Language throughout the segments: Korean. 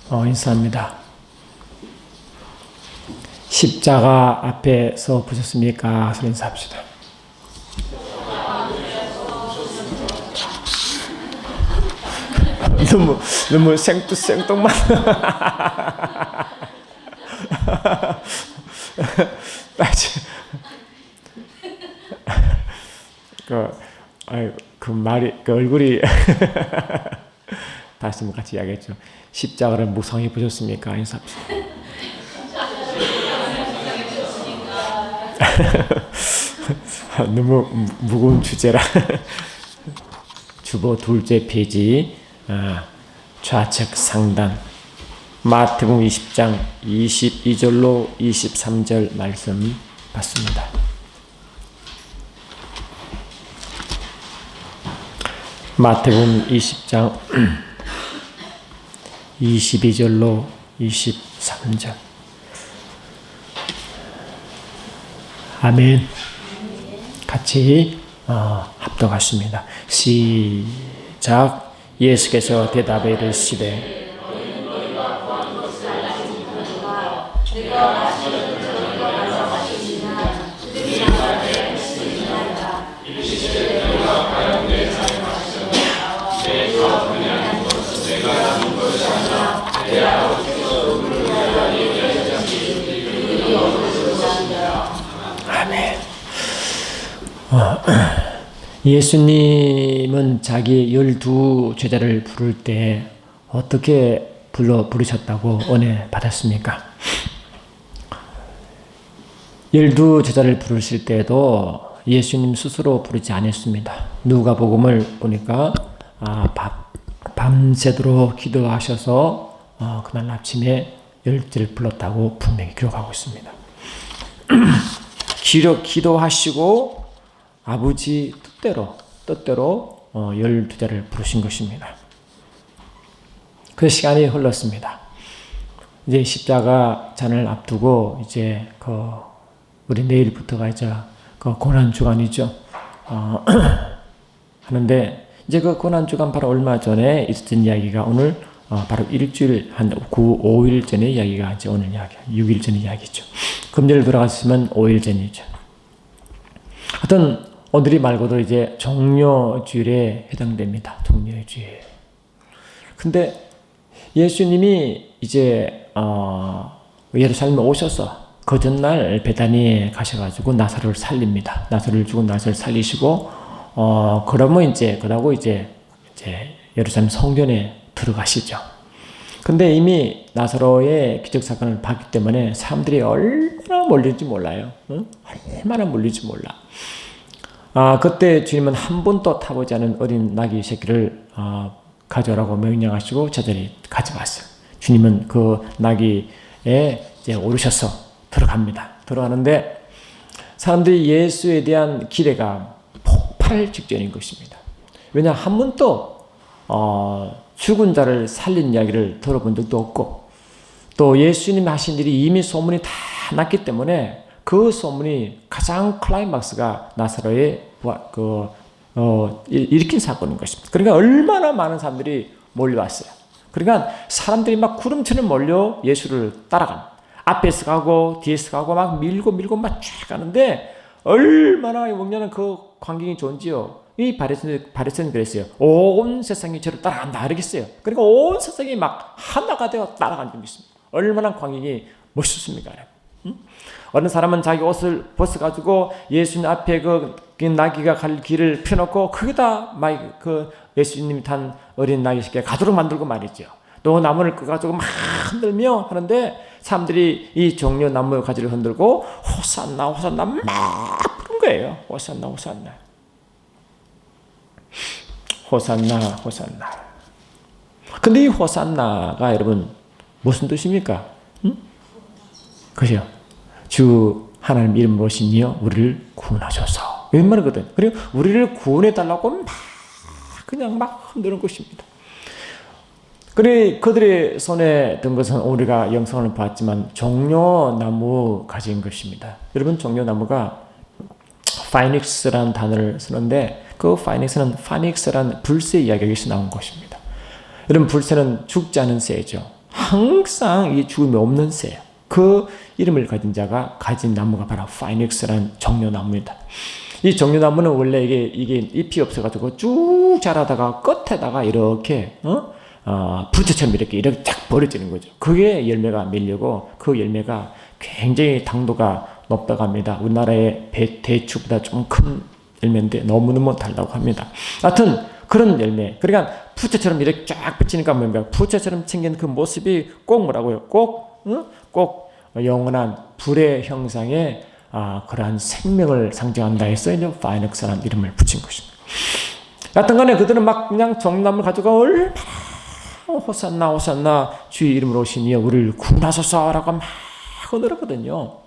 인사합니다. 십자가 앞에서 보셨습니까? 서로 인사합시다. 너무 생뚱만. 그 말이, 그 얼굴이. 다시 한번 같이 이야기했죠. 십자가를 무성히 보셨습니까? 인사합시다. 너무 무거운 주제라. 주보 둘째 페이지, 좌측 상단, 마태복음 20장 22절로 23절 말씀 받습니다. 마태복음 20장 22절로 23절. 아멘. 같이 합독하십니다. 시작. 예수께서 대답해 이르시되 아멘. 예수님은 자기 12 제자를 부를 때 어떻게 부르셨다고 은혜 받았습니까? 12 제자를 부르실 때도 예수님 스스로 부르지 않았습니다. 누가복음을 보니까 밤새도록 기도하셔서 그날 아침에 12를 불렀다고 분명히 기록하고 있습니다. 기도하시고 아버지 뜻대로 12자를 부르신 것입니다. 그 시간이 흘렀습니다. 이제 십자가 잔을 앞두고 이제 우리 내일부터가 이제 고난 주간이죠. 하는데 이제 그 고난 주간 바로 얼마 전에 있었던 이야기가 오늘 바로 일주일 한 5일 전의 이야기가 이제 오늘 이야기, 6일 전의 이야기죠. 금요일 돌아갔으면 5일 전이죠. 하여튼 오늘이 말고도 이제 종료주일에 해당됩니다. 종료주일. 근데 예수님이 이제 예루살렘에 오셔서 그 전날 베다니에 가셔가지고 나사로를 살립니다. 나사로를 죽은 나사로를 살리시고 그러면 그러고 이제 예루살렘 성전에 들어가시죠. 근데 이미 나사로의 기적 사건을 봤기 때문에 사람들이 얼마나 몰릴지 몰라요. 얼마나 몰릴지 몰라. 그때 주님은 한 번도 타보지 않은 어린 나귀 새끼를 가져오라고 명령하시고 제자들이 가져왔어요. 주님은 그 나귀에 이제 오르셔서 들어갑니다. 들어가는데 사람들이 예수에 대한 기대가 폭발할 직전인 것입니다. 왜냐, 한 번도 죽은 자를 살린 이야기를 들어본 적도 없고, 또 예수님이 하신 일이 이미 소문이 다 났기 때문에 그 소문이 가장 클라이막스가 나사로의 일으킨 사건인 것입니다. 그러니까 얼마나 많은 사람들이 몰려왔어요. 그러니까 사람들이 막 구름처럼 몰려 예수를 따라간, 앞에서 가고 뒤에서 가고 막 밀고 막 쫙 가는데 얼마나 영년은 그 광경이 좋은지요. 이 바리새인은 그랬어요. 온 세상이 저를 따라간다 그러겠어요. 그러니까 온 세상이 막 하나가 되어 따라간 적이 있습니다. 얼마나 광경이 멋있습니까? 어느 사람은 자기 옷을 벗어가지고 예수님 앞에 그 나귀가 갈 길을 펴놓고 거기다 막 예수님이 탄 어린 나귀 새끼가 가도록 만들고 말이죠. 또 나무를 끄가지고 막 흔들며 하는데 사람들이 이 종려 나무 가지를 흔들고 호산나 막 부른 거예요. 호산나. 근데 이 호산나가 여러분 무슨 뜻입니까? 그죠? 주 하나님 이름 무엇이니요? 우리를 구원하셔서. 이런 말이거든. 그리고 우리를 구원해달라고 그냥 막 흔드는 것입니다. 그래, 그들의 손에 든 것은 우리가 영상을 봤지만 종려나무 가지인 것입니다. 여러분, 종려나무가 파이닉스라는 단어를 쓰는데 그 파이닉스는 파닉스라는 불새 이야기에서 나온 것입니다. 여러분, 불새는 죽지 않은 새죠. 항상 이 죽음이 없는 새예요. 그 이름을 가진 자가 가진 나무가 바로 파이닉스라는 종려나무입니다. 이 종려나무는 원래 이게 잎이 없어가지고 쭉 자라다가 끝에다가 이렇게 부채처럼 이렇게 쫙 벌어지는 거죠. 그게 열매가 밀리고 그 열매가 굉장히 당도가 높다고 합니다. 우리나라의 대추보다 좀 큰 열매인데 너무너무 달다고 합니다. 하여튼 그런 열매. 그러니까 부채처럼 이렇게 쫙 붙이니까 뭡니까? 부채처럼 생긴 그 모습이 꼭 뭐라고요? 꼭 영원한 불의 형상의 그러한 생명을 상징한다 해서 이제 파이닉스라는 이름을 붙인 것입니다. 여튼 간에 그들은 막 그냥 종나무를 가지고 얼마나 호산나 호산나 주의 이름으로 오신 이여 우리를 구원하소서라고 막 흔들었거든요.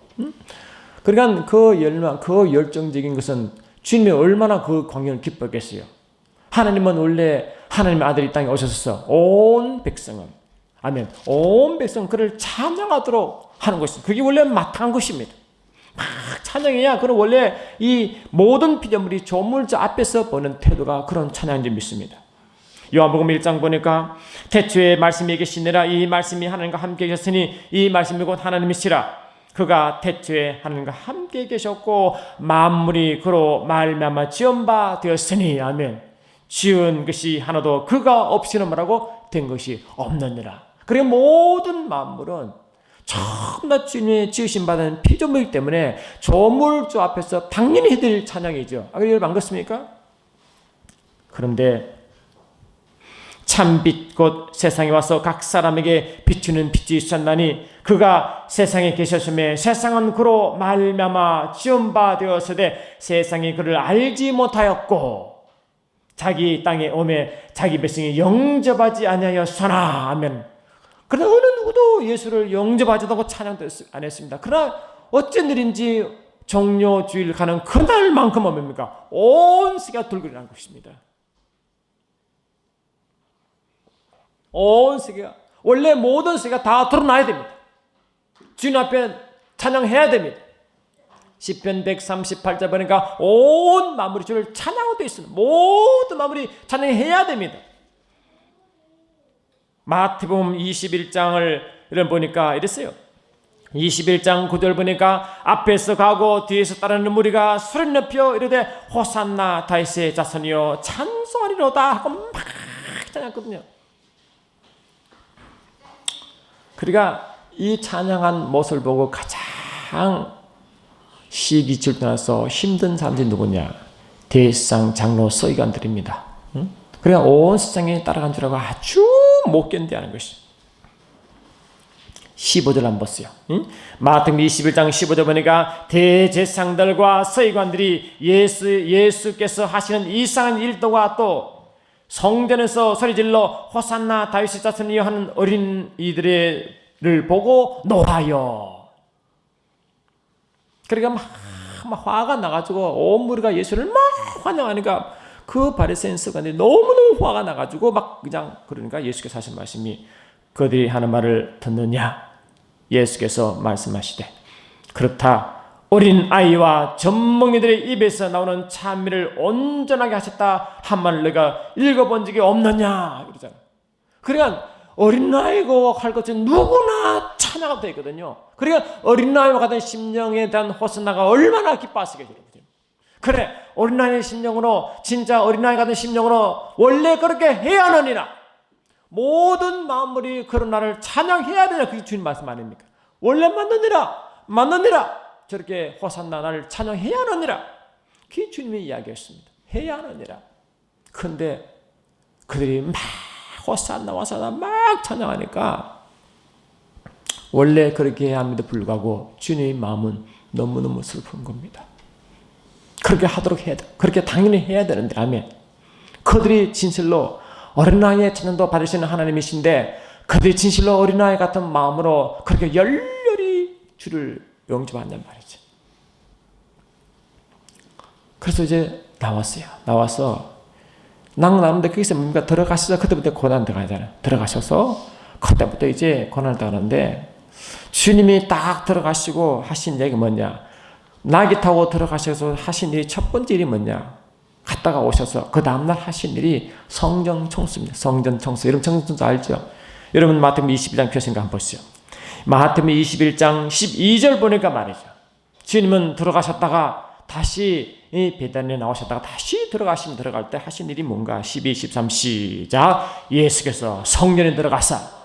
그러니까 그 열망, 그 열정적인 것은 주님이 얼마나 그 광경을 기뻐했겠어요. 하나님은 원래 하나님의 아들이 땅에 오셔서 온 백성은 아멘. 온 백성 그를 찬양하도록 하는 것입니다. 그게 원래 마땅한 것입니다. 막 찬양해야 그는 원래 이 모든 피조물이 조물주 앞에서 보는 태도가 그런 찬양인지 믿습니다. 요한복음 1장 보니까 태초에 말씀이 계시니라 이 말씀이 하나님과 함께 계셨으니 이 말씀이 곧 하나님이시라. 그가 태초에 하나님과 함께 계셨고 만물이 그로 말미암아 지은 바 되었으니 아멘. 지은 것이 하나도 그가 없이는 뭐라고 된 것이 없느니라. 그리고 모든 만물은 처음나 주님의 지으신 바는 피조물이기 때문에 조물주 앞에서 당연히 해드릴 찬양이죠. 여러분 안 그렇습니까? 그런데 참빛 곧 세상에 와서 각 사람에게 비추는 빛이 있었나니 그가 세상에 계셨음에 세상은 그로 말미암아 지은 바 되었으되 세상이 그를 알지 못하였고 자기 땅에 오매 자기 백성이 영접하지 아니하였으나 아멘. 그러나 어느 누구도 예수를 영접하지도 않고 찬양도 안 했습니다. 그러나 어쩐 일인지 종료주일 가는 그날만큼은 뭡니까? 온 세계가 돌고 일어난 것입니다. 온 세계가 원래 모든 세계가 다 드러나야 됩니다. 주님 앞에 찬양해야 됩니다. 시편 138절 보니까 온 만물이 주를 찬양하고 되어 있습니다. 모든 만물이 찬양해야 됩니다. 마태복음 21장을 보니까 이랬어요. 21장 9절 보니까 앞에서 가고 뒤에서 따르는 무리가 소리 높여 이르되 호산나 다윗의 자손이여 찬송하리로다 하고 막 찬양했거든요. 그러니까 이 찬양한 모습을 보고 가장 시기질투나서 힘든 사람들이 누구냐? 대상 장로 서기관들입니다. 그러니까 온 세상에 따라간 줄 알고 아주 못 견뎌하는 것이. 15절 한번 보세요. 마태복음 21장 15절 보니까 대제사장들과 서기관들이 예수께서 하시는 이상한 일도와 또 성전에서 소리질러 호산나 다윗의 자손이여 하는 어린이들을 보고 놀아요. 그러니까 막 화가 나가지고 온 무리가 예수를 막 환영하니까 그 바리새인 서기관들이 너무너무 화가 나가지고 막 그냥 그러니까 예수께서 하신 말씀이 그들이 하는 말을 듣느냐? 예수께서 말씀하시되 그렇다. 어린 아이와 젖먹이들의 입에서 나오는 찬미를 온전하게 하셨다 한 말을 내가 읽어본 적이 없느냐 그러잖아. 그러니까 어린아이고 할 것은 누구나 찬양하도 되거든요. 그러니까 어린아이와 같은 심령에 대한 호산나가 얼마나 기뻐하시겠어요. 그래 어린아이의 심령으로 진짜 어린아이 같은 심령으로 원래 그렇게 해야 하느니라. 모든 만물이 그런 나를 찬양해야 되냐. 그게 주님 말씀 아닙니까? 원래 맞느니라 저렇게 호산나 나를 찬양해야 하느니라. 그게 주님의 이야기였습니다. 해야 하느니라. 그런데 그들이 막 호산나 막 찬양하니까 원래 그렇게 해야 함에도 불구하고 주님의 마음은 너무너무 슬픈 겁니다. 그렇게 하도록 해야 돼. 그렇게 당연히 해야 되는데 아멘. 그들이 진실로 어린아이의 찬양도 받으시는 하나님이신데 그들이 진실로 어린아이 같은 마음으로 그렇게 열렬히 주를 영접한단 말이죠. 그래서 이제 나와서 나오는데 거기서 뭔가 들어가셔서 그때부터 고난 들어가잖아요. 들어가셔서 그때부터 이제 고난을 당하는데 주님이 딱 들어가시고 하신 얘기 뭐냐? 나귀 타고 들어가셔서 하신 일이 첫 번째 일이 뭐냐? 갔다가 오셔서 그 다음날 하신 일이 성전 청소입니다. 성전 청소. 여러분 성전 청소 알죠? 여러분 마태복음 21장 펴신가 한번 보시죠. 마태복음 21장 12절 보니까 말이죠. 주님은 들어가셨다가 다시 이 베다니에 나오셨다가 다시 들어갈 때 하신 일이 뭔가. 12, 13 시작. 예수께서 성전에 들어가사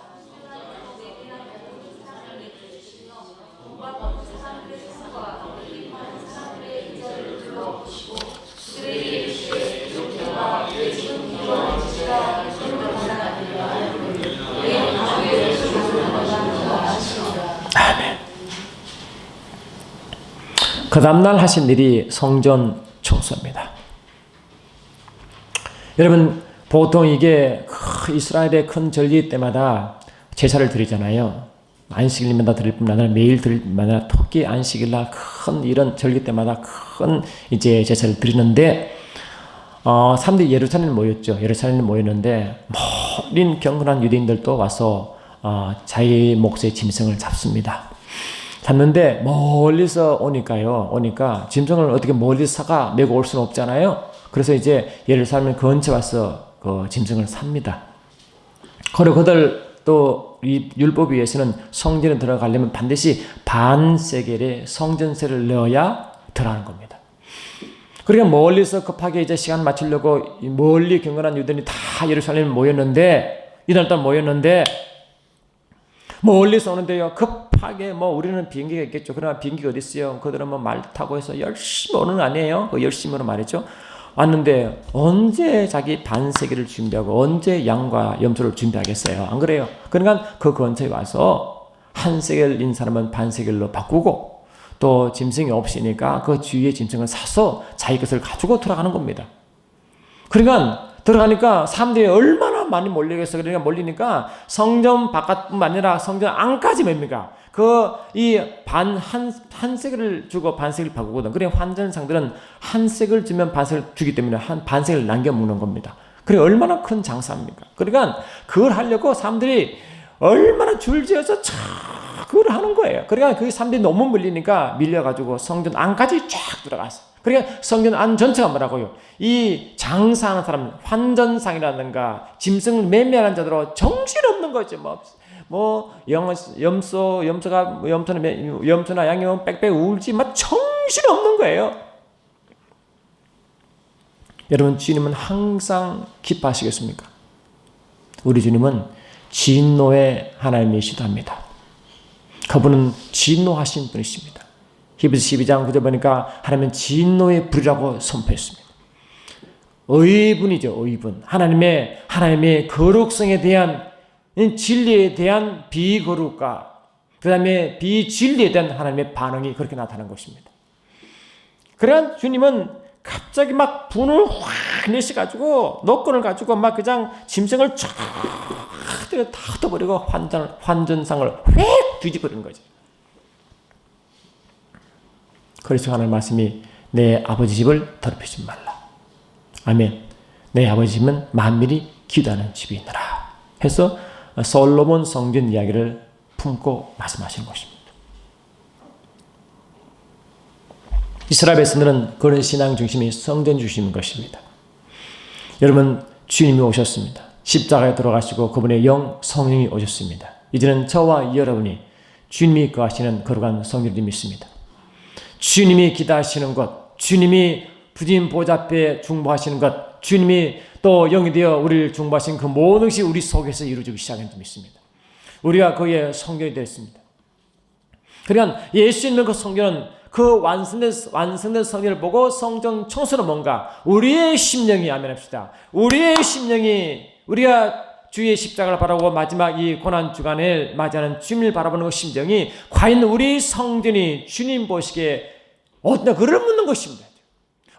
그 다음날 하신 일이 성전 청소입니다. 여러분 보통 이게 이스라엘의 큰 절기 때마다 제사를 드리잖아요. 안식일마다 드릴 뿐만 아니라 매일 드릴 뿐만 아니라 특히 안식일날 큰 이런 절기 때마다 큰 이제 제사를 드리는데 사람들이 예루살렘에 모였죠. 예루살렘에 모였는데 모든 경건한 유대인들도 와서 자기 몫의 짐승을 잡습니다. 잡는데 멀리서 오니까 짐승을 어떻게 멀리서 사가 메고 올 수는 없잖아요. 그래서 이제 예루살렘 근처에 와서 그 짐승을 삽니다. 그리고 그들 또 이 율법 위에서는 성전에 들어가려면 반드시 반세겔의 성전세를 넣어야 들어가는 겁니다. 그러니까 멀리서 급하게 이제 시간 맞추려고 멀리 경건한 유대인이 다 예루살렘에 모였는데, 이날따라 모였는데 멀리서 오는데요. 급하게 우리는 비행기가 있겠죠. 그러나 비행기가 어디 있어요? 그들은 말 타고 해서 열심히 오는 거 아니에요? 그 열심히로 말이죠. 왔는데 언제 자기 반세기를 준비하고 언제 양과 염소를 준비하겠어요? 안 그래요? 그러니까 그 근처에 와서 한 세겔인 사람은 반세겔로 바꾸고 또 짐승이 없으니까 그 주위에 짐승을 사서 자기 것을 가지고 들어가는 겁니다. 그러니까 들어가니까 사람들이 얼마나 많이 몰리겠어. 그러니까 몰리니까 성전 바깥뿐만 아니라 성전 안까지 맵니까? 한 세겔을 주고 반세겔을 바꾸거든. 그래 환전상들은 한 세겔 주면 반세겔 주기 때문에 한 반세겔을 남겨 먹는 겁니다. 그래 얼마나 큰 장사입니까? 그러니까 그걸 하려고 사람들이 얼마나 줄지어서 그걸 하는 거예요. 그러니까 그 사람들이 너무 밀려가지고 성전 안까지 쫙 들어갔어. 그러니까 성전 안 전체가 뭐라고요? 이 장사하는 사람, 환전상이라든가 짐승을 매매하는 자들로 정신없는 거죠. 염소나 양이 빽빽 울지 정신없는 거예요. 여러분 주님은 항상 기뻐하시겠습니까? 우리 주님은 진노의 하나님이시답니다. 그분은 진노하신 분이십니다. 히브리서 12장 9절 보니까 하나님은 진노의 불이라고 선포했습니다. 의분이죠. 의분. 하나님의 거룩성에 대한 진리에 대한 비거룩과 그 다음에 비진리에 대한 하나님의 반응이 그렇게 나타난 것입니다. 그러나 주님은 갑자기 분을 확 내셔가지고 노끈을 가지고 그냥 짐승을 쫙 다 흩어버리고 환전상을 휙 뒤집어버린 거죠. 그래서 하는 말씀이 내 아버지 집을 더럽히지 말라. 아멘. 내 아버지 집은 만민이 기도하는 집이 있노라 해서 솔로몬 성전 이야기를 품고 말씀하시는 것입니다. 이스라엘 백성들은 그런 신앙 중심이 성전 중심인 것입니다. 여러분 주님이 오셨습니다. 십자가에 들어가시고 그분의 영 성령이 오셨습니다. 이제는 저와 여러분이 주님이 거하시는 거룩한 성전을 믿습니다. 주님이 기다하시는 것, 주님이 부진 보좌 앞에 중보하시는 것, 주님이 또 영이 되어 우리를 중보하신 그 모든 것이 우리 속에서 이루어지기 시작한 줄 믿습니다. 우리가 그의 성전이 되었습니다. 그러니까 예수님의 그 성전은 그 완성된 성전을 보고 성전 청소는 뭔가 우리의 심령이 아멘합시다. 우리의 심령이 우리가 주의 십자가를 바라보고 마지막 이 고난 주간을 맞이하는 주님을 바라보는 그 심정이 과연 우리 성전이 주님 보시기에 어떠냐 그를 묻는 것입니다.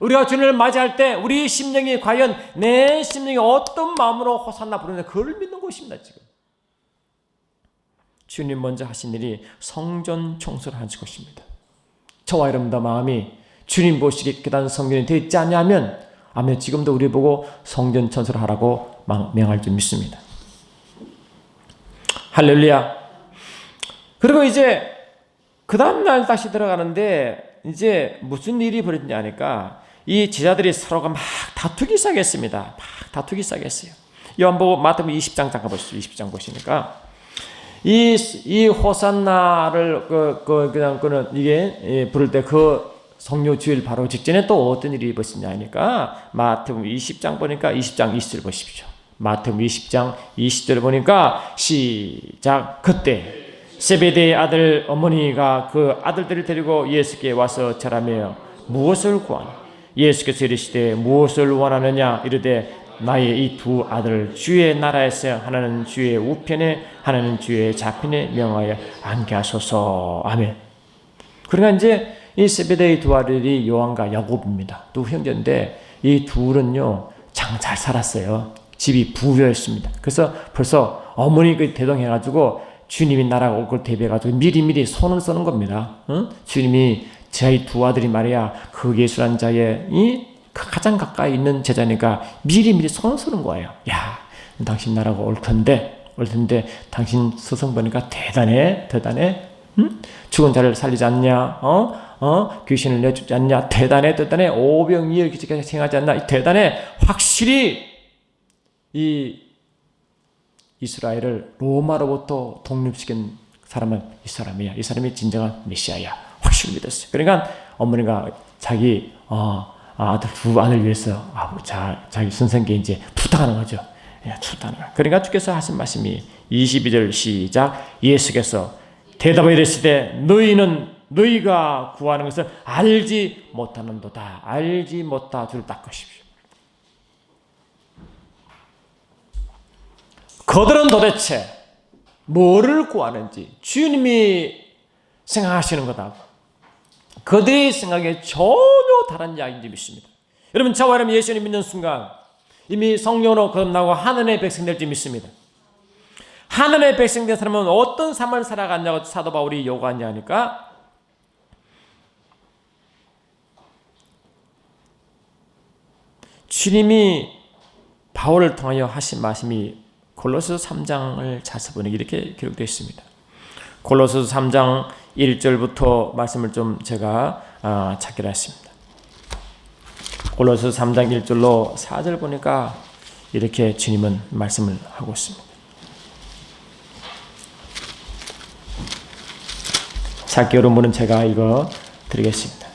우리가 주님을 맞이할 때 우리 심령이 과연 내 심령이 어떤 마음으로 호산나 부르는지 그를 믿는 것입니다. 지금 주님 먼저 하신 일이 성전 청소를 하실 것입니다. 저와 여러분들 마음이 주님 보시기에 깨달은 성전이 되어 있지 않냐면 아멘 지금도 우리 보고 성전 청소를 하라고 명할 줄 믿습니다. 할렐루야. 그리고 이제 그 다음날 다시 들어가는데 이제 무슨 일이 벌어지냐 하니까 이 제자들이 서로가 다투기 시작했습니다. 다투기 시작했어요. 요한복음 마태복음 20장 잠깐 보시죠. 20장 보시니까 이 호산나를 그냥 이게 부를 때 그 성료 주일 바로 직전에 또 어떤 일이 벌어지냐 하니까 마태복음 20장 보니까 20장 20절 보십시오. 마태복음 20장 20절 보니까 시작. 그때 세베대의 아들 어머니가 그 아들들을 데리고 예수께 와서 절하며 무엇을 구하나? 예수께서 이르시되 무엇을 원하느냐? 이르되 나의 이 두 아들을 주의 나라에서 하나는 주의 우편에 하나는 주의 좌편에 명하여 앉게 하소서. 아멘. 그러니까 이제 이 세베대의 두 아들이 요한과 야곱입니다. 두 형제인데 이 둘은요 장 잘 살았어요. 집이 부유했습니다. 그래서 벌써 어머니 그 대동해가지고 주님이 나라가 올 걸 대비해가지고 미리미리 손을 쓰는 겁니다. 응? 주님이 저희 두 아들이 말이야 그 예수란 자의 이 가장 가까이 있는 제자니까 미리미리 손을 쓰는 거예요. 야, 당신 나라가 올 텐데 당신 스승 보니까 대단해. 응? 죽은 자를 살리지 않냐? 귀신을 내주지 않냐? 대단해. 오병이어 기적까지 행하지 않나? 대단해. 확실히 이 이스라엘을 로마로부터 독립시킨 사람은 이 사람이야. 이 사람이 진정한 메시아야. 확실히 믿었어요. 그러니까 어머니가 자기 두 아들 위해서 자기 선생께 이제 부탁하는 거죠. 그러니까 주께서 하신 말씀이 22절 시작. 예수께서 대답하여 이르시되 너희가 구하는 것을 알지 못하는도다. 알지 못하 줄을 닦으십시오. 그들은 도대체 뭐를 구하는지 주님이 생각하시는 거다. 그들의 생각에 전혀 다른 이야기인지 믿습니다. 여러분 저와 여러분 예수님 믿는 순간 이미 성령으로 거듭나고 하늘의 백성 될지 믿습니다. 하늘의 백성 된 사람은 어떤 삶을 살아갔냐고 사도 바울이 요구하냐 하니까 주님이 바울을 통하여 하신 말씀이 골로새서 3장을 자세히 보니 이렇게 기록되어 있습니다. 골로새서 3장 1절부터 말씀을 좀 제가 찾기로 했습니다. 골로새서 3장 1절로 4절 보니까 이렇게 주님은 말씀을 하고 있습니다. 찾기 어려운 분은 제가 이거 드리겠습니다.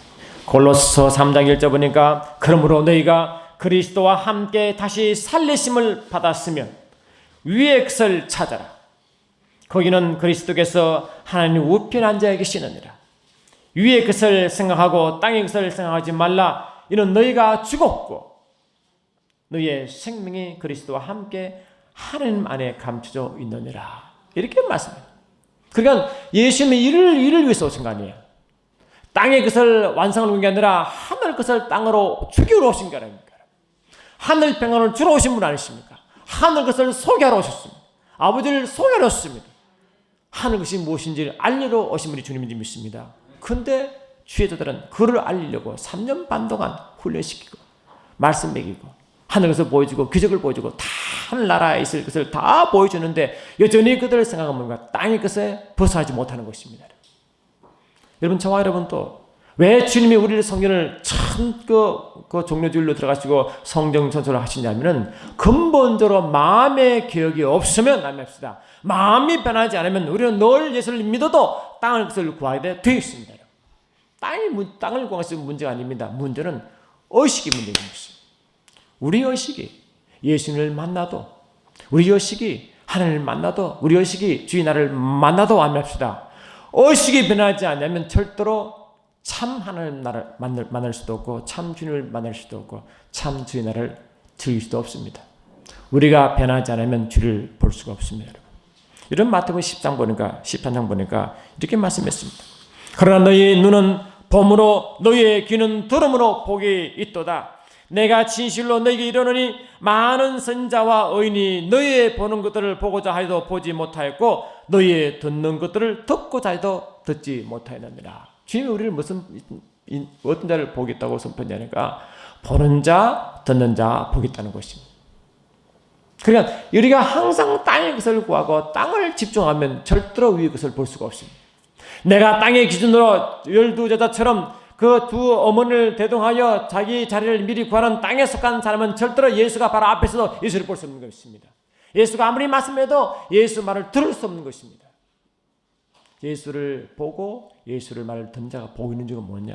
골로새서 3장 1절 보니까 그러므로 너희가 그리스도와 함께 다시 살리심을 받았으면 위의 것을 찾아라. 거기는 그리스도께서 하나님 우편에 앉아 계시느니라. 위의 것을 생각하고 땅의 것을 생각하지 말라. 이는 너희가 죽었고 너희의 생명이 그리스도와 함께 하나님 안에 감춰져 있느니라. 이렇게 말씀합니다. 그러니까 예수님이 이를 위해서 오신 거 아니에요. 땅의 것을 완성을 한 게 아니라 하늘 것을 땅으로 죽이러 오신 게 아닙니까? 하늘 평안을 주러 오신 분 아니십니까? 하늘 것을 소개하러 오셨습니다. 아버지를 소개하러 오셨습니다. 하늘 것이 무엇인지를 알리러 오신 분이 주님인지 믿습니다. 그런데 주의자들은 그를 알리려고 3년 반 동안 훈련시키고 말씀 먹이고 하늘 것을 보여주고 기적을 보여주고 다 하늘나라에 있을 것을 다 보여주는데 여전히 그들을 생각하면 뭔가 땅의 것에 벗어나지 못하는 것입니다. 여러분 저와 여러분도 왜 주님이 우리를 성경을 참 그 종료주일로 들어가시고 성경 전설을 하시냐면은 근본적으로 마음의 개혁이 없으면 안 합시다. 마음이 변하지 않으면 우리는 늘 예수를 믿어도 땅을 것을 구하게 되어 있습니다. 땅을 구하는 것은 문제가 아닙니다. 문제는 의식이 문제인 것입니다. 우리 의식이 예수님을 만나도 우리 의식이 하나님을 만나도 우리 의식이 주의 나라를 만나도 안 합시다. 의식이 변하지 않으면 절대로 참 하나님 나라를 만날 수도 없고 참 주님을 만날 수도 없고 참 주의 나라를 즐길 수도 없습니다. 우리가 변하지 않으면 주를 볼 수가 없습니다. 이런 마태복음 10장 보니까 13장 보니까 이렇게 말씀했습니다. 그러나 너희 눈은 봄으로 너희의 귀는 들음으로 복이 있도다. 내가 진실로 너희에게 이르노니 많은 선자와 의인이 너희의 보는 것들을 보고자 하여도 보지 못하였고 너희의 듣는 것들을 듣고자 해도 듣지 못하였느니라. 주님이 우리를 어떤 자를 보겠다고 선포하니까 보는 자, 듣는 자 보겠다는 것입니다. 그러니까 우리가 항상 땅의 것을 구하고 땅을 집중하면 절대로 위의 것을 볼 수가 없습니다. 내가 땅의 기준으로 12제자처럼 그 두 어머니를 대동하여 자기 자리를 미리 구하는 땅에 속한 사람은 절대로 예수가 바로 앞에서도 예수를 볼 수 없는 것입니다. 예수가 아무리 말씀해도 예수 말을 들을 수 없는 것입니다. 예수를 보고 예수를 말을 듣는 자가 복 있는 자가 뭐냐?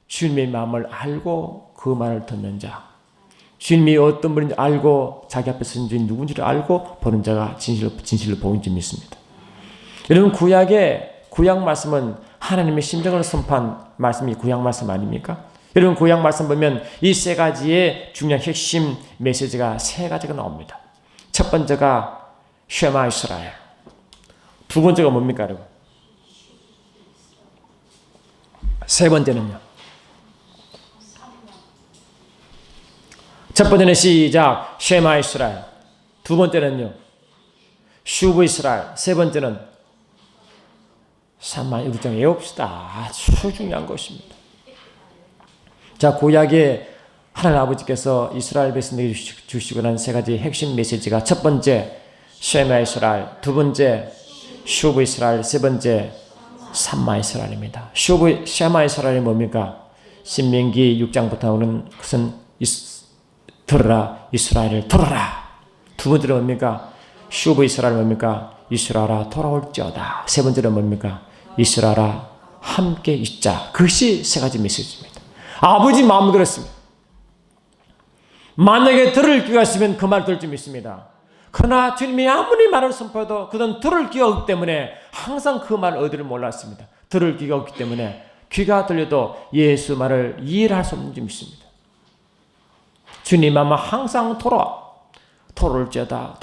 주님의 마음을 알고 그 말을 듣는 자. 주님이 어떤 분인지 알고 자기 앞에 서신 주인 누군지를 알고 보는 자가 진실로 복 있는 줄 믿습니다. 여러분 구약 말씀은 하나님의 심정을 선포한 말씀이 구약 말씀 아닙니까? 여러분 구약 말씀 보면 이 세 가지의 중요한 핵심 메시지가 세 가지가 나옵니다. 첫 번째가 쉐마 이스라엘. 두 번째가 뭡니까 여러분? 세 번째는요. 첫 번째는 시작 쉐마 이스라엘. 두 번째는요. 슈브 이스라엘. 세 번째는 삼만 우리 좀 외웁시다. 아주 중요한 것입니다. 자, 구약에 하나님 아버지께서 이스라엘 백성에게 주시고 난 세 가지 핵심 메시지가 첫 번째 쉐마 이스라엘, 두 번째 슈브 이스라엘, 세 번째 삼마 이스라엘입니다. 쉐마 이스라엘이 뭡니까? 신명기 6장부터 나오는 것은 들어라 이스라엘을 들어라. 두 번째는 뭡니까? 슈브 이스라엘 뭡니까? 이스라엘아 돌아올지어다. 세 번째는 뭡니까? 이스라엘아 함께 있자. 그것이 세 가지 메시지입니다. 아버지 마음이 그렇습니다. 만약에 들을 귀가 있으면 그 말 들을 줄 믿습니다. 그러나 주님이 아무리 말을 선포해도 그들은 들을 귀가 없기 때문에 항상 그 말 어디를 몰랐습니다. 들을 귀가 없기 때문에 귀가 들려도 예수 말을 이해할 수 없는 줄 믿습니다. 주님 아마 항상 돌아올지어다.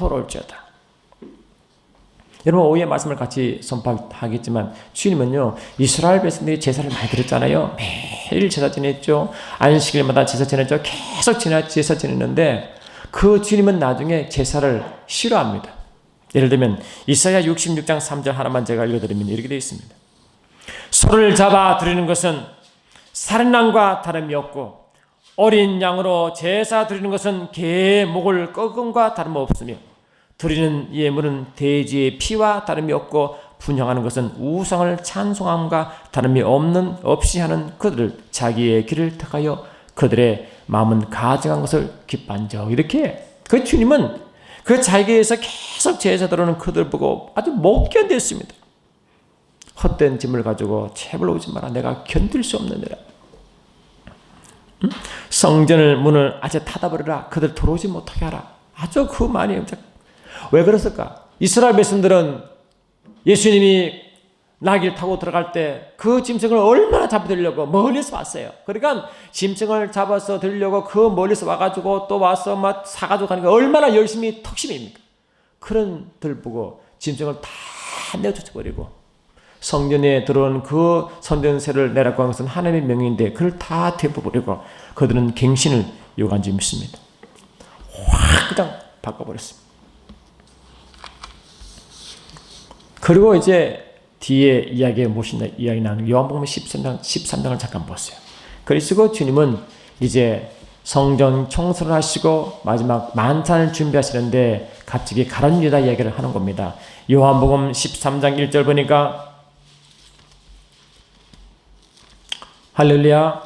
여러분 오후에 말씀을 같이 선포하겠지만 주님은요 이스라엘 백성들이 제사를 많이 드렸잖아요. 매일 제사 지냈죠. 안식일마다 제사 지냈죠. 계속 제사 지냈는데 그 주님은 나중에 제사를 싫어합니다. 예를 들면 이사야 66장 3절 하나만 제가 읽어드리면 이렇게 되어 있습니다. 소를 잡아 드리는 것은 살인남과 다름이 없고 어린 양으로 제사 드리는 것은 개의 목을 꺾음과 다름없으며 드리는 예물은 돼지의 피와 다름이 없고 분향하는 것은 우상을 찬송함과 다름이 없이 하는 그들을 자기의 길을 택하여 그들의 마음은 가증한 것을 기뻐한적. 이렇게 그 주님은 그 자기에서 계속 제사 드리는 그들 보고 아주 못 견뎠습니다. 헛된 짐을 가지고 제발 오지 마라. 내가 견딜 수 없느니라. 성전을 문을 아주 닫아버리라. 그들 들어오지 못하게 하라. 아주 그 말이 왜 그랬을까? 이스라엘 백성들은 예수님이 나귀를 타고 들어갈 때 그 짐승을 얼마나 잡아들려고 멀리서 왔어요. 그러니까 짐승을 잡아서 들려고 그 멀리서 와가지고 또 와서 막 사가지고 가는 게 얼마나 열심히 턱심입니까? 그런 들 보고 짐승을 다 내쫓아버리고 성전에 들어온 그 성전세를 내라고 한 것은 하나님의 명령인데 그걸 다 되어버리고 그들은 갱신을 요구한 줄 믿습니다. 확 그냥 바꿔버렸습니다. 그리고 이제 뒤에 이야기에 무엇이냐 이야기 나오는 요한복음 13장을 잠깐 보세요. 그리고 주님은 이제 성전 청소를 하시고 마지막 만찬을 준비하시는데 갑자기 가룟 유다 이야기를 하는 겁니다. 요한복음 13장 1절 보니까 할렐루야.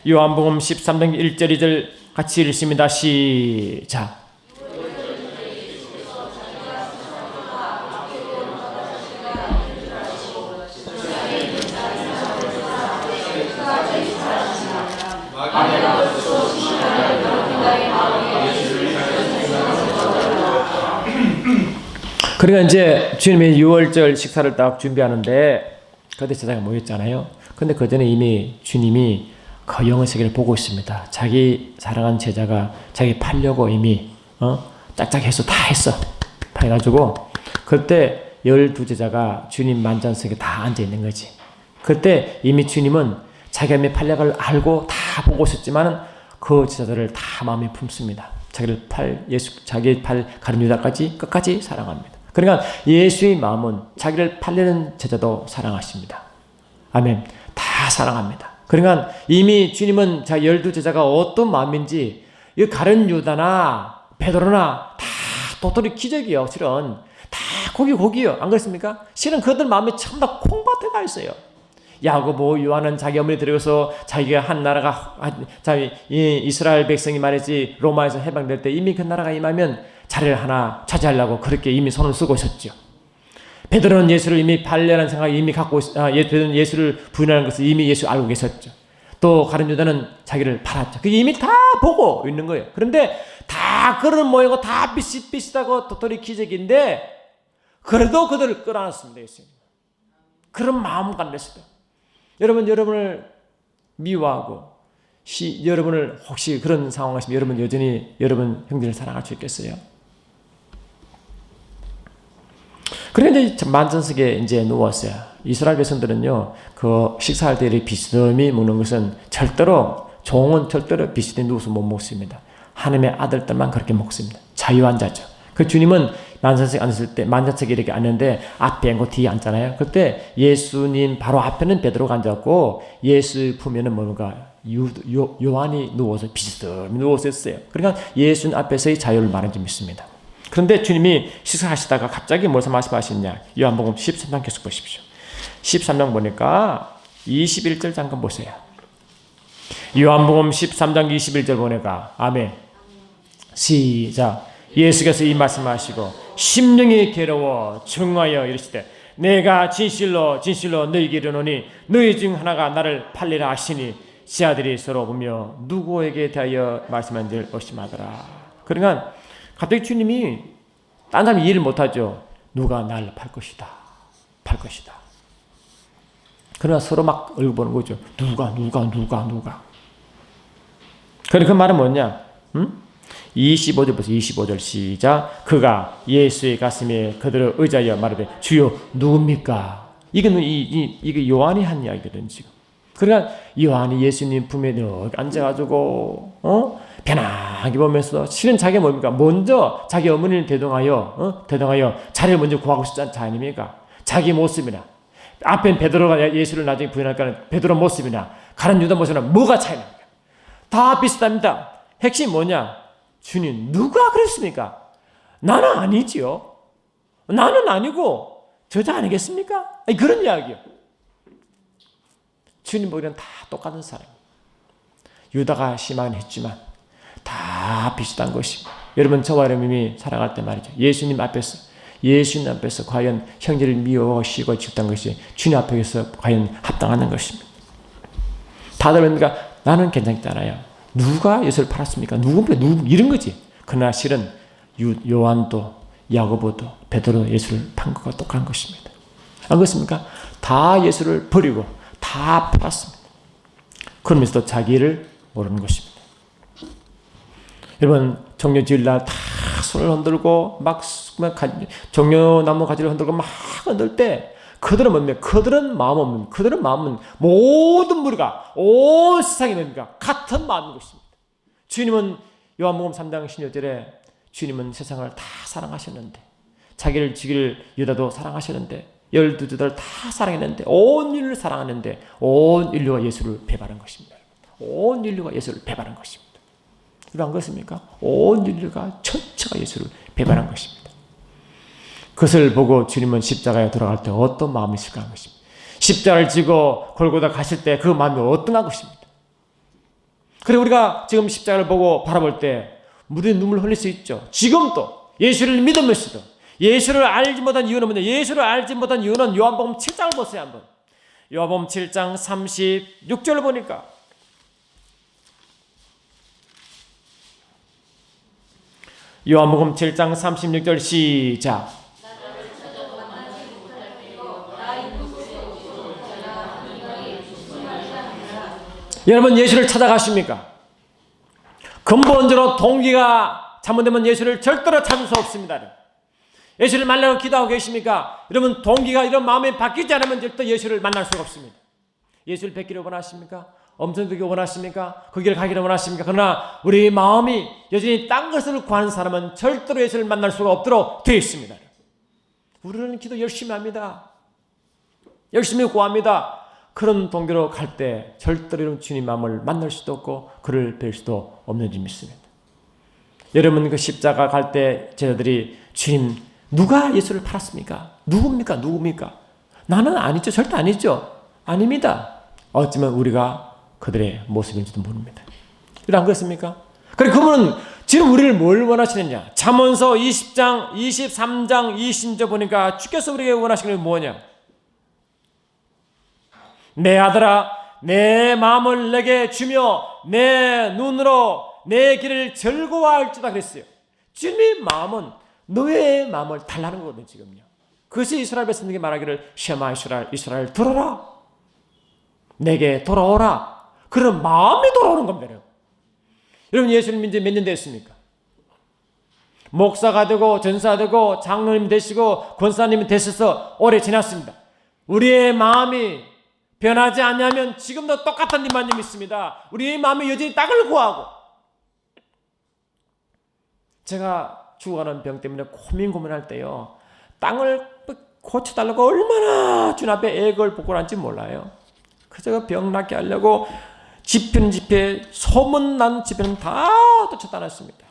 요한복음 13장 1절 2절 같이 읽습니다. 시작. 그러니까 이제 주님의 6월절 식사를 딱 준비하는데 그때 제자가 모였잖아요. 근데 그 전에 이미 주님이 그 영의 세계를 보고 있습니다. 자기 사랑한 제자가 자기 팔려고 이미 짝짝해서 다 했어. 다 해가지고 그때 12제자가 주님 만찬석에 다 앉아 있는 거지. 그때 이미 주님은 자기 몸에 팔려갈 알고 다 보고 있었지만 그 제자들을 다 마음에 품습니다. 자기 팔 가룟 유다까지 끝까지 사랑합니다. 그러니까 예수의 마음은 자기를 팔리는 제자도 사랑하십니다. 아멘. 다 사랑합니다. 그러니까 이미 주님은 자 12제자가 어떤 마음인지 이 가룟 유다나 베드로나 다 도토리 기적이요. 실은 다 고기요. 안 그렇습니까? 실은 그들 마음에 참다 콩밭에 가 있어요. 야고보, 요한은 자기 어머니 데려가서 자기가 한 나라가 자기 이스라엘 백성이 말이지 로마에서 해방될 때 이미 그 나라가 임하면 자리를 하나 차지하려고 그렇게 이미 손을 쓰고 있었죠. 베드로는 예수를 이미 팔려는 생각을 이미 갖고 베드로는 예수를 부인하는 것을 이미 예수 알고 계셨죠. 또 가룟 유다는 자기를 팔았죠. 그게 이미 다 보고 있는 거예요. 그런데 다 그런 모양이고 다 비슷비슷하고 도토리 기적인데 그래도 그들을 끌어안았습니다. 예수님. 그런 마음과 냈어요. 여러분을 미워하고 여러분을 혹시 그런 상황이시면 여러분 여전히 여러분 형제를 사랑할 수 있겠어요? 그런데 만찬석에 이제 누웠어요. 이스라엘 백성들은요, 그 식사할 때 이렇게 비스듬히 먹는 것은 절대로 종은 절대로 비스듬히 누워서 못 먹습니다. 하나님의 아들들만 그렇게 먹습니다. 자유환자죠. 그 주님은 만찬석에 앉았을 때 만찬석에 이렇게 앉는데 앞에 앉고 뒤에 앉잖아요. 그때 예수님 바로 앞에는 베드로가 앉았고 예수 품에는 뭔가 요한이 누워서 비스듬히 누워서 있어요. 그러니까 예수님 앞에서의 자유를 말하는 줄 믿습니다. 그런데 주님이 식사하시다가 갑자기 무슨 말씀하시냐? 요한복음 13장 계속 보십시오. 13장 보니까 21절 잠깐 보세요. 요한복음 13장 21절 보니까 아멘. 시작. 예수께서 이 말씀하시고 심령이 괴로워 증오하여 이르시되 내가 진실로 너희에게 이르노니 너희 중 하나가 나를 팔리라 하시니 지 아들이 서로 보며 누구에게 대하여 말씀한지를 의심하더라. 그러니까 갑자기 주님이 딴 사람이 이해를 못하죠. 누가 나를 팔 것이다. 그러나 서로 막 얼굴 보는 거죠. 누가. 그러니까 그 말은 뭐냐? 25절 보세요. 25절 시작. 그가 예수의 가슴에 그들을 의지하여 말하되 주여 누굽니까? 이게 요한이 한 이야기거든 지금. 그러니까 요한이 예수님 품에 앉아가지고 편하게 보면서 실은 자기가 뭡니까? 먼저 자기 어머니를 대동하여 자리를 먼저 구하고 싶지 않지 아닙니까? 자기 모습이나 앞엔 베드로가 예수를 나중에 부인할까는 베드로 모습이나 가룟 유다 모습이나 뭐가 차이납니까? 다 비슷합니다. 핵심이 뭐냐? 주님 누가 그랬습니까? 나는 아니지요. 나는 아니고 저자 아니겠습니까? 그런 이야기요. 주님 보기에는 다 똑같은 사람. 유다가 심하긴 했지만 다 비슷한 것입니다. 여러분 저와 여러분이 살아갈 때 말이죠. 예수님 앞에서 과연 형제를 미워하시고 죽던 것이 주님 앞에서 과연 합당하는 것입니다. 다들 그러니까 나는 괜찮잖아요. 누가 예수를 팔았습니까? 누구 이런 거지. 그러나 실은 요한도 야고보도 베드로 예수를 판 것과 똑같은 것입니다. 안 그렇습니까? 다 예수를 버리고 다 팔았습니다. 그러면서도 자기를 모르는 것입니다. 여러분 종려 지을날 다 손을 흔들고 막 종려나무 가지를 흔들고 막 흔들 때 그들은 뭡니까? 그들은 마음은 모든 무리가 온 세상이 뭡니까? 같은 마음인 것입니다. 주님은 요한복음 3장 16절에 주님은 세상을 다 사랑하셨는데 자기를 죽일 유다도 사랑하셨는데 12제자를 다 사랑했는데 온 인류를 사랑하는데 온 인류가 예수를 배반한 것입니다. 온 인류가 예수를 배반한 것입니다. 그런 것입니까? 온 인류가 전체가 예수를 배반한 것입니다. 그것을 보고 주님은 십자가에 돌아갈 때 어떤 마음이 있을까 하는 것입니다. 십자가를 지고 골고다 가실 때 그 마음이 어떤가 것입니다. 그리고 우리가 지금 십자가를 보고 바라볼 때 우리는 눈물 흘릴 수 있죠. 지금도 예수를 믿으면서도 예수를 알지 못한 이유는 뭐냐? 예수를 알지 못한 이유는 요한복음 7장을 보세요 한번. 요한복음 7장 36절을 보니까 요한복음 7장 36절 시작. 여러분 예수를 찾아가십니까? 근본적으로 동기가 잘못되면 예수를 절대로 찾을 수 없습니다. 예수를 만나고 기도하고 계십니까? 여러분 동기가 이런 마음이 바뀌지 않으면 절대 예수를 만날 수가 없습니다. 예수를 뵙기를 원하십니까? 엄청 되기 원하십니까? 그 길을 가기를 원하십니까? 그러나 우리 마음이 여전히 딴 것을 구하는 사람은 절대로 예수를 만날 수가 없도록 되어 있습니다. 우리는 기도 열심히 합니다. 열심히 구합니다. 그런 동기로 갈 때 절대로 주님 마음을 만날 수도 없고 그를 뵐 수도 없는 줄 믿습니다. 여러분 그 십자가 갈 때 제자들이 주님 누가 예수를 팔았습니까? 누굽니까? 나는 아니죠. 절대 아니죠. 아닙니다. 어쩌면 우리가 그들의 모습인지도 모릅니다. 이런 거였습니까? 그리고 그분은 지금 우리를 뭘 원하시느냐? 잠언서 20장, 23장, 20절 보니까 주께서 우리에게 원하시는 게 뭐냐? 내 아들아, 내 마음을 내게 주며 내 눈으로 내 길을 즐거워할지다 그랬어요. 주님의 마음은 너의 마음을 달라는 거거든요. 지금요. 그것이 이스라엘 백성에게 말하기를 쉐마 이스라엘 들어라. 내게 돌아오라. 그런 마음이 돌아오는 겁니다. 여러분 예수님 이제 몇 년 됐습니까? 목사가 되고 전사가 되고 장로님 되시고 권사님이 되셔서 오래 지났습니다. 우리의 마음이 변하지 않냐면 지금도 똑같은 일만 믿습니다. 우리의 마음이 여전히 땅을 구하고, 제가 죽어가는 병 때문에 고민할 때요, 땅을 고쳐달라고 얼마나 주님 앞에 애걸 복걸한지 몰라요. 그저 병 낫게 하려고 집회 소문난 집회는 다 쫓아다녔습니다.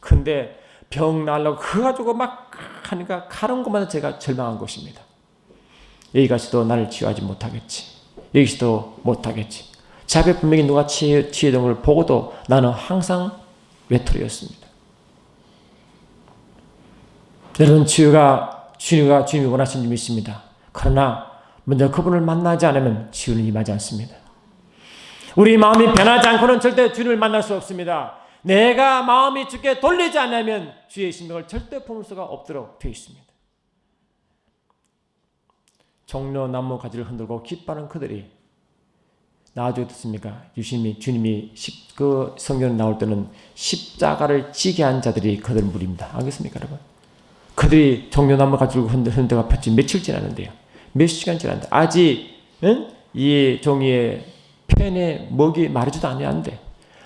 근데 병 나려고 그거 가지고 막 하니까 가는 것마다 제가 절망한 것입니다. 여기 가서도 나를 치유하지 못하겠지. 여기서도 못하겠지. 제 앞에 분명히 누가 치유된 걸 보고도 나는 항상 외톨이였습니다. 여러분 치유가 주님이 원하시는 일이 있습니다. 그러나 먼저 그분을 만나지 않으면 치유는 임하지 않습니다. 우리 마음이 변하지 않고는 절대 주님을 만날 수 없습니다. 내가 마음이 주께 돌리지 않으면 주의 생명을 절대 품을 수가 없도록 되어 있습니다. 종려나무 가지를 흔들고 기뻐하는 그들이 나중에 듣습니까? 주님이 그 성경 나올 때는 십자가를 지게 한 자들이 그들 무리입니다. 알겠습니까, 여러분? 그들이 종려나무 가지고 흔들가 폈지 며칠 지났는데요. 몇 시간 지났는데 아직 이 종이의 편에 먹이 마르지도 않았는데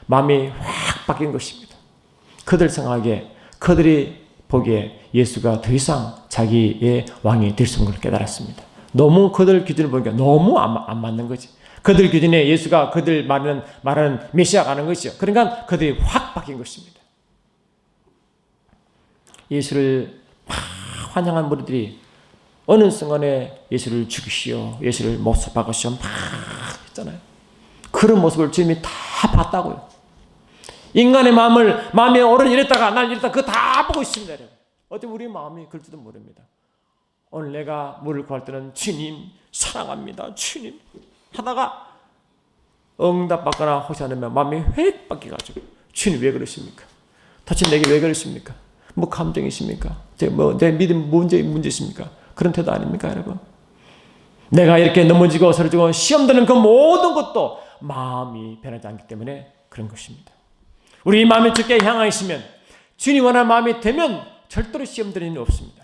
마음이 확 바뀐 것입니다. 그들 생각에, 그들이 보기에 예수가 더 이상 자기의 왕이 될 수 없는 걸 깨달았습니다. 너무 그들 기준을 보니까 너무 안 맞는 거지. 그들 기준에 예수가 그들 말하는 메시아가 아는 것이죠. 그러니까 그들이 확 바뀐 것입니다. 예수를 막 환영한 무리들이 어느 순간에 예수를 죽이시오, 예수를 못 박으시오 막 했잖아요. 그런 모습을 주님이 다 봤다고요. 인간의 마음에 오른 이랬다가 날 이랬다가 그거 다 보고 있습니다. 어떻게 우리 마음이 그럴지도 모릅니다. 오늘 내가 물을 구할 때는 주님 사랑합니다, 주님 하다가 응답받거나 하지 않으면 마음이 획 바뀌어가지고 주님 왜 그러십니까? 도대체 내게 왜 그러십니까? 뭐 감정이십니까? 내 믿음 문제 있습니까? 그런 태도 아닙니까, 여러분? 내가 이렇게 넘어지고 쓰러지고 시험 드는 그 모든 것도 마음이 변하지 않기 때문에 그런 것입니다. 우리 마음이 주께 향하시면, 주님 원하는 마음이 되면 절대로 시험 드는 일은 없습니다.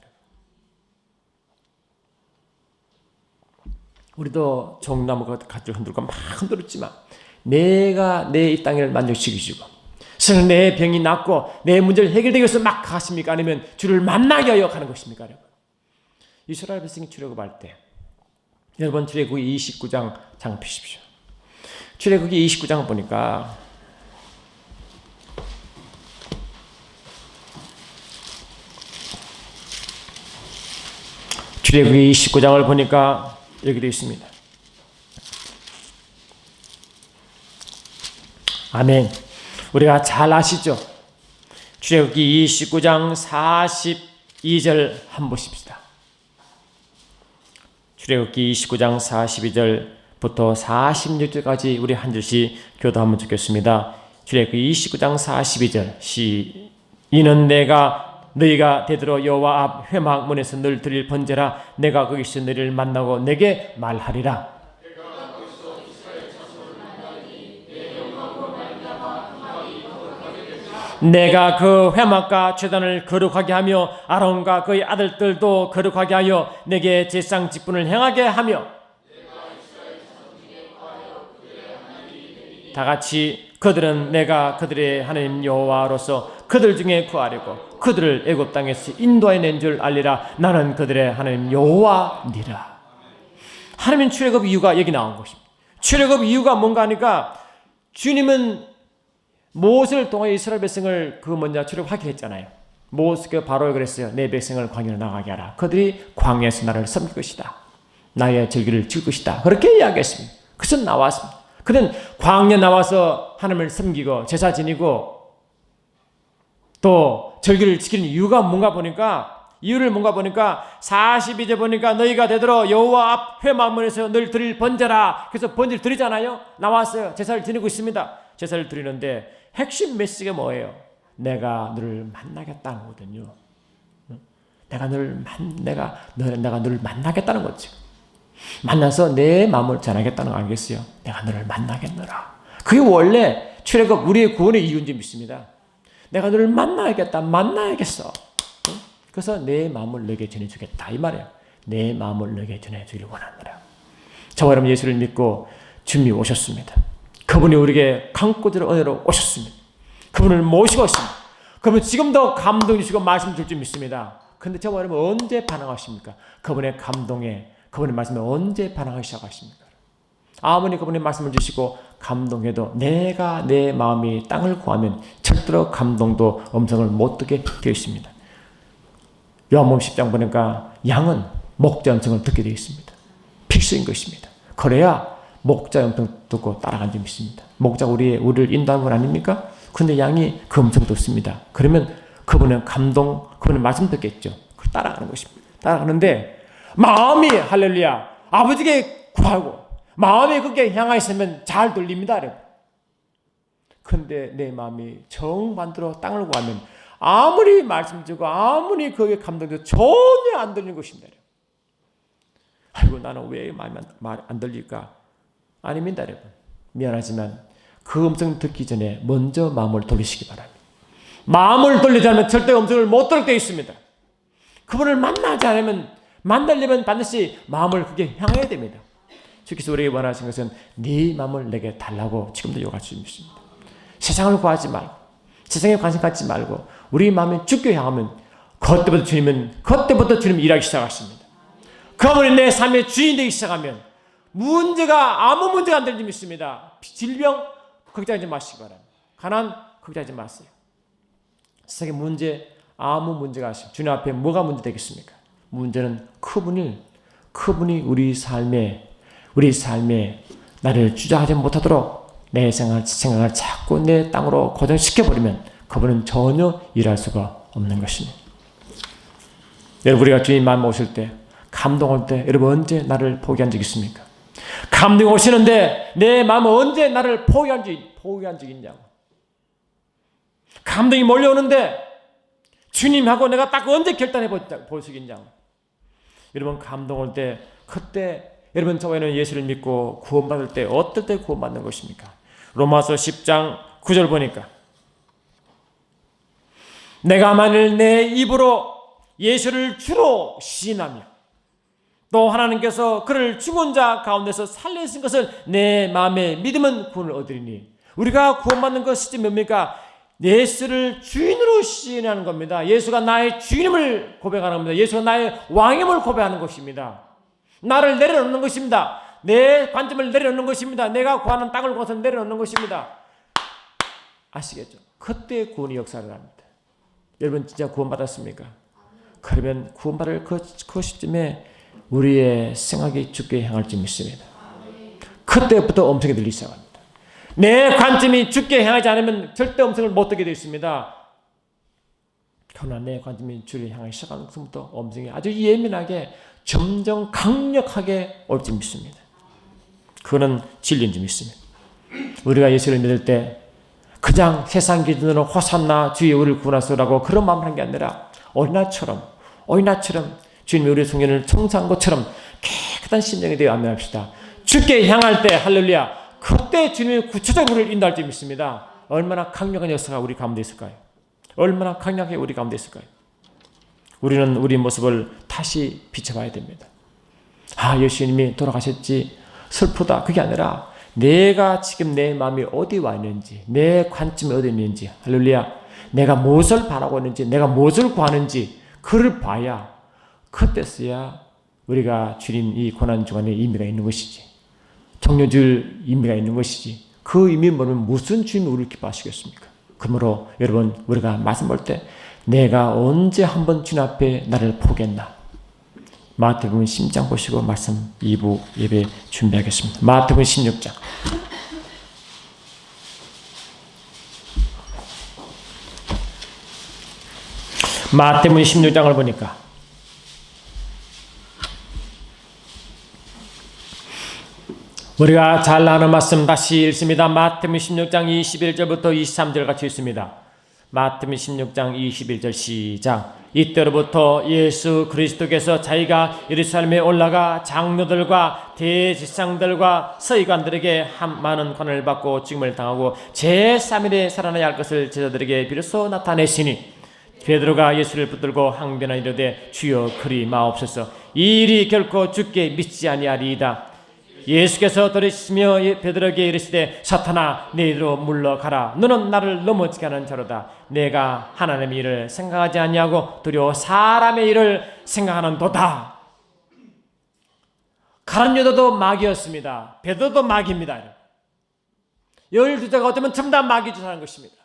우리도 종나무 가지를 흔들고 막 흔들었지만 내가 내 이 땅을 만족시키시고 그래서 내 병이 낫고 내 문제를 해결되기 위해서 막 가십니까? 아니면 주를 만나게 하여 가는 것입니까? 여러분? 이스라엘 백성이 출애굽할 때, 여러분 출애굽기 29장 잠깐 펴십시오. 출애굽기 29장을 보니까 출애굽기 29장을 보니까 여기 되어 있습니다. 아멘. 우리가 잘 아시죠? 출애굽기 29장 42절 한번 보십시다. 출애굽기 29장 42절부터 46절까지 우리 한 절씩 교도하면 좋겠습니다. 출애굽기 29장 42절 이는 내가 너희가 되도록 여호와 앞 회막 문에서 늘 드릴 번제라. 내가 거기서 너희를 만나고 내게 말하리라. 내가 그 회막과 제단을 거룩하게 하며 아론과 그의 아들들도 거룩하게 하여 내게 제상 직분을 행하게 하며, 다같이 그들은 내가 그들의 하나님 여호와로서 그들 중에 구하려고 그들을 애굽 땅에서 인도해 낸 줄 알리라. 나는 그들의 하나님 여호와니라. 하나님 출애굽 이유가 여기 나온 것입니다. 출애굽 이유가 뭔가 하니까 주님은 모세를 통해 이스라엘 백성을 출애굽하게 했잖아요. 모세가 바로 그랬어요. 내 백성을 광야로 나가게 하라. 그들이 광야에서 나를 섬길 것이다. 나의 절기를 지킬 것이다. 그렇게 이야기했습니다. 그래서 나왔습니다. 그는 광야 나와서 하나님을 섬기고 제사 지니고 또 절기를 지키는 이유를 뭔가 보니까 42절 보니까 너희가 되도록 여호와 앞 회막문에서 늘 드릴 번제라. 그래서 번제를 드리잖아요. 나왔어요. 제사를 지니고 있습니다. 제사를 드리는데 핵심 메시지가 뭐예요? 내가 너를 만나겠다는 거거든요. 내가 늘 만나겠다는 거죠. 만나서 내 마음을 전하겠다는 거 알겠어요? 내가 너를 만나겠노라. 그게 원래 출애굽 우리의 구원의 이유인 줄 믿습니다. 내가 너를 만나야겠어. 그래서 내 마음을 너에게 전해주겠다 이 말이에요. 내 마음을 너에게 전해주기를 원하노라. 저와 여러분 예수를 믿고 주님이 오셨습니다. 그분이 우리에게 강구주로 은혜로 오셨습니다. 그분을 모시고 있습니다. 그분 지금도 감동 주시고 말씀 줄 줄 믿습니다. 그런데 저와 여러분 언제 반응하십니까? 그분의 감동에 그분의 말씀에 언제 반응하기 시작하십니까? 아무리 그분의 말씀을 주시고 감동해도 내가 내 마음이 땅을 구하면 절대로 감동도 음성을 못 듣게 되어 있습니다. 요한복음 10장 보니까 양은 목자 음성을 듣게 되어 있습니다. 필수인 것입니다. 그래야 목자 음성 듣고 따라간 줄 믿습니다. 목자가 우리를 인도하는 건 아닙니까? 그런데 양이 그 음성 듣습니다. 그러면 그분은 그분은 말씀 듣겠죠. 그걸 따라가는 것입니다. 따라가는데 마음이 할렐루야 아버지께 구하고 마음이 그렇게 향하 있으면 잘 들립니다. 그런데 내 마음이 정반대로 땅을 구하면 아무리 말씀 주고 아무리 그게 감동돼도 전혀 안 들리는 것입니다. 아이고 나는 왜 마음이 안 들릴까? 아닙니다 여러분. 미안하지만 그 음성 듣기 전에 먼저 마음을 돌리시기 바랍니다. 마음을 돌리지 않으면 절대 음성을 못 들을 때 있습니다. 그분을 만나지 않으면 만나려면 반드시 마음을 그게 향해야 됩니다. 주께서 우리에게 원하시는 것은 네 마음을 내게 달라고 지금도 요구할 수 있습니다. 세상을 구하지 말고 세상에 관심 갖지 말고 우리 마음이 주께 향하면 그때부터 주님은 일하기 시작하십니다. 그분이 내 삶의 주인 되기 시작하면 아무 문제가 안 될지 믿습니다. 질병 걱정하지 마시기 바랍니다. 가난 걱정하지 마세요. 세상의 문제 아무 문제가 없습니다. 주님 앞에 뭐가 문제 되겠습니까? 문제는 그분이 우리 삶에 나를 주장하지 못하도록 내 생각을 자꾸 내 땅으로 고정시켜버리면 그분은 전혀 일할 수가 없는 것입니다. 여러분 우리가 주님 마음 오실 때 감동할 때 여러분 언제 나를 포기한 적 있습니까? 감동이 오시는데 내 마음은 언제 나를 포기한 적 있냐고. 감동이 몰려오는데 주님하고 내가 딱 언제 결단해 볼 수 있냐고. 여러분 감동 올 때 그때 여러분 저와는 예수를 믿고 구원받을 때 어떨 때 구원받는 것입니까? 로마서 10장 9절 보니까 내가 만일 내 입으로 예수를 주로 시인하며 또 하나님께서 그를 죽은 자 가운데서 살리신 것을 내 마음에 믿으면 구원을 얻으리니 우리가 구원받는 것이 뭡니까? 예수를 주인으로 시인하는 겁니다. 예수가 나의 주인임을 고백하는 겁니다. 예수가 나의 왕임을 고백하는 것입니다. 나를 내려놓는 것입니다. 내 관점을 내려놓는 것입니다. 내가 구하는 땅을 구해서 내려놓는 것입니다. 아시겠죠? 그때 구원이 역사를 합니다. 여러분 진짜 구원받았습니까? 그러면 구원받을 그 시점에 우리의 생각이 주께 향할 줄 믿습니다. 그때부터 음성이 들리기 시작합니다. 내 관점이 주께 향하지 않으면 절대 음성을 못 듣게 되어 있습니다. 그러나 내 관점이 주를 향하기 시작하는 순간부터 음성이 아주 예민하게 점점 강력하게 올 줄 믿습니다. 그거는 진리인 줄 믿습니다. 우리가 예수를 믿을 때 그냥 세상 기준으로 호산나 주의 우리를 구원하소라고 그런 마음을 한 게 아니라 어린아처럼 주님이 우리의 성령을 청소한 것처럼 깨끗한 심령이 되어 아멘합시다. 주께 향할 때 할렐루야 그때 주님이 구체적으로 우리를 인도할 줄 믿습니다. 얼마나 강력한 역사가 우리 가운데 있을까요? 얼마나 강력하게 우리 가운데 있을까요? 우리는 우리 모습을 다시 비춰봐야 됩니다. 예수님이 돌아가셨지 슬프다 그게 아니라 내가 지금 내 마음이 어디 와 있는지 내 관점이 어디 있는지 할렐루야 내가 무엇을 바라고 있는지 내가 무엇을 구하는지 그를 봐야 그때서야 우리가 주님 이 고난주간에 의미가 있는 것이지 정료줄 의미가 있는 것이지 그 의미 모르면 무슨 주님이 우리를 기뻐하시겠습니까? 그러므로 여러분 우리가 말씀 볼 때 내가 언제 한번 주님 앞에 나를 포기했나 마태복음 16장 보시고 말씀 2부 예배 준비하겠습니다. 마태복음 16장. 마태복음 16장을 보니까 우리가 잘 아는 말씀 다시 읽습니다. 마태복음 16장 21절부터 23절 같이 읽습니다. 마태복음 16장 21절 시작. 이때로부터 예수 그리스도께서 자기가 예루살렘에 올라가 장로들과 대제사장들과 서기관들에게 많은 권한을 받고 죽임을 당하고 제3일에 살아나야 할 것을 제자들에게 비로소 나타내시니 베드로가 예수를 붙들고 항변하 이르되 주여 그리 마옵소서 이 일이 결코 주께 미치지 아니하리이다. 예수께서 돌이키시며 베드로에게 이르시되 사탄아 너희로 물러가라. 너는 나를 넘어지게 하는 자로다. 내가 하나님의 일을 생각하지 아니하고 도리어 사람의 일을 생각하는도다. 가룟 유다도 마귀였습니다. 베드로도 마귀입니다. 12제가 어쩌면 전부 다 마귀 짓을 하는 것입니다.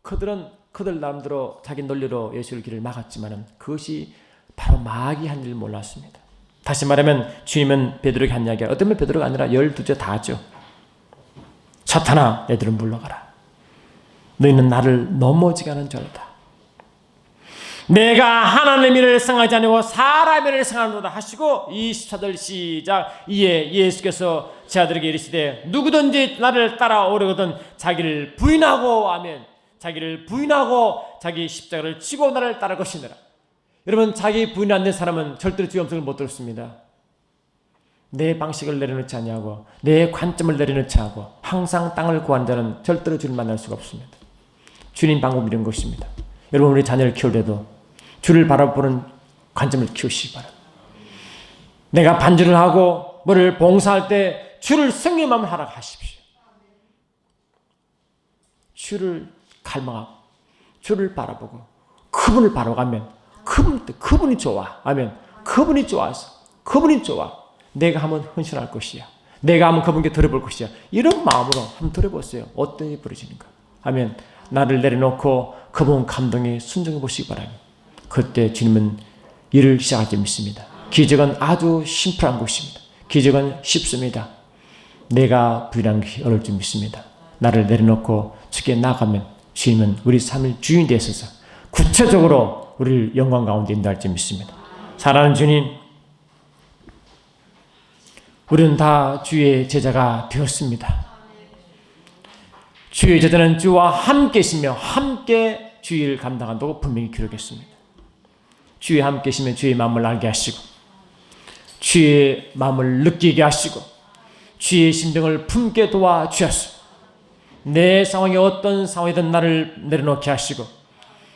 그들은 그들 나름대로 자기 논리로 예수의 길을 막았지만은 그것이 바로 마귀 한 줄 몰랐습니다. 다시 말하면 주님은 베드로에게 한 이야기가 어쩌면 베드로가 아니라 12제 다 하죠. 사탄아 애들은 물러가라. 너희는 나를 넘어지게 하는 자로다. 내가 하나님의 일을 생각하지 아니고 사람의 일을 생각하노다 하시고 24절 시작. 이에 예수께서 제자들에게 이르시되 누구든지 나를 따라오려거든 자기를 부인하고 아멘. 자기를 부인하고 자기 십자가를 지고 나를 따를 것이니라. 여러분 자기 부인 안 된 사람은 절대로 주의 음성을 못 들었습니다. 내 방식을 내려놓지 아니하고 내 관점을 내려놓지 않고 항상 땅을 구한 자는 절대로 주를 만날 수가 없습니다. 주님 방법이 이런 것입니다. 여러분 우리 자녀를 키울 때도 주를 바라보는 관점을 키우시기 바랍니다. 내가 반주를 하고 뭐를 봉사할 때 주를 성령함을 하라 하십시오. 주를 갈망하고 주를 바라보고 그분을 바라가면 그분이 좋아. 아멘. 그분이 좋아서 그분이 좋아. 내가 한번 헌신할 것이야. 내가 한번 그분께 들어볼 것이야. 이런 마음으로 한번 들어보세요. 어떤 일이 벌어지는가. 아멘. 나를 내려놓고 그분 감동에 순종해 보시기 바랍니다. 그때 주님은 일을 시작할 줄 믿습니다. 기적은 아주 심플한 것입니다. 기적은 쉽습니다. 내가 부인한 게 어려울 줄 믿습니다. 나를 내려놓고 주께 나가면 주님은 우리 삶의 주인 되셔서 구체적으로 우리를 영광 가운데 인도할 줄 믿습니다. 사랑하는 주님, 우리는 다 주의 제자가 되었습니다. 주의 제자는 주와 함께 있으며 함께 주의 일을 감당한다고 분명히 기록했습니다. 주의 함께 있으면 주의 마음을 알게 하시고 주의 마음을 느끼게 하시고 주의 심정을 품게 도와주셨소. 내 상황이 어떤 상황이든 나를 내려놓게 하시고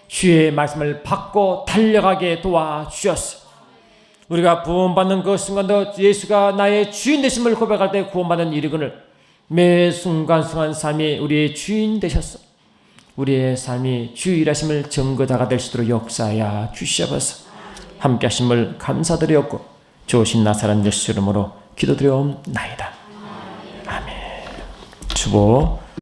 주의 말씀을 받고 달려가게 도와주셨어. 우리가 구원받는 그 순간도 예수가 나의 주인 되심을 고백할 때 구원받는 일이거늘 매 순간순간 삶이 우리의 주인 되셨어. 우리의 삶이 주 일하심을 증거자가 될 수 있도록 역사하여 주시옵소서. 함께 하심을 감사드렸고 좋으신 나사렛 예수 이름으로 기도드려옵나이다. 아멘. 주보